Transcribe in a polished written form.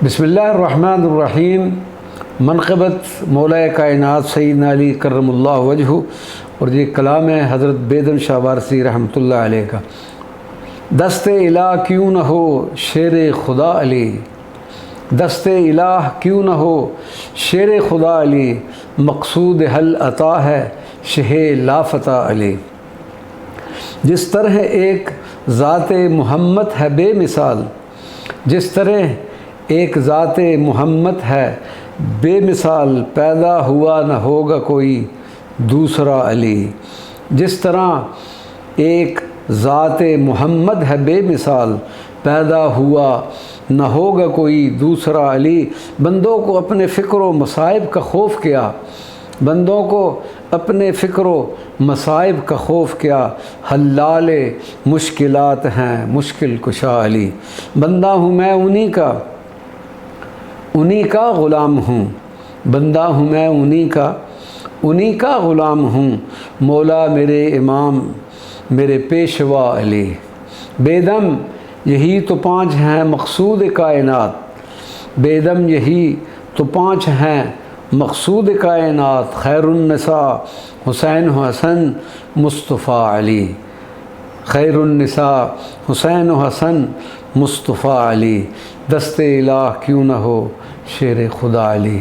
بسم اللہ الرحمن الرحیم۔ منقبت مولا کائنات سیدنا علی کرم اللہ وجہہ، اور یہ کلام ہے حضرت بیدم شاہ وارسی رحمۃ اللہ علیہ کا۔ دست الہ کیوں نہ ہو شیر خدا علی، دست الہ کیوں نہ ہو شیر خدا علی، مقصود حل عطا ہے شہ لافتہ علی۔ جس طرح ایک ذات محمد ہے بے مثال، جس طرح ایک ذات محمد ہے بے مثال، پیدا ہوا نہ ہوگا کوئی دوسرا علی۔ جس طرح ایک ذات محمد ہے بے مثال، پیدا ہوا نہ ہوگا کوئی دوسرا علی۔ بندوں کو اپنے فکر و مصائب کا خوف کیا، بندوں کو اپنے فکر و مصائب کا خوف کیا، حلال مشکلات ہیں مشکل کشا علی۔ بندہ ہوں میں انہی کا غلام ہوں، بندہ ہوں میں انہی کا غلام ہوں، مولا میرے امام میرے پیشوا علی۔ بیدم یہی تو پانچ ہیں مقصود کائنات، بیدم یہی تو پانچ ہیں مقصود کائنات، خیر النساء حسین و حسن مصطفیٰ علی، خیر النساء حسین و حسن مصطفیٰ علی۔ دست الہ کیوں نہ ہو شیر خدا علی۔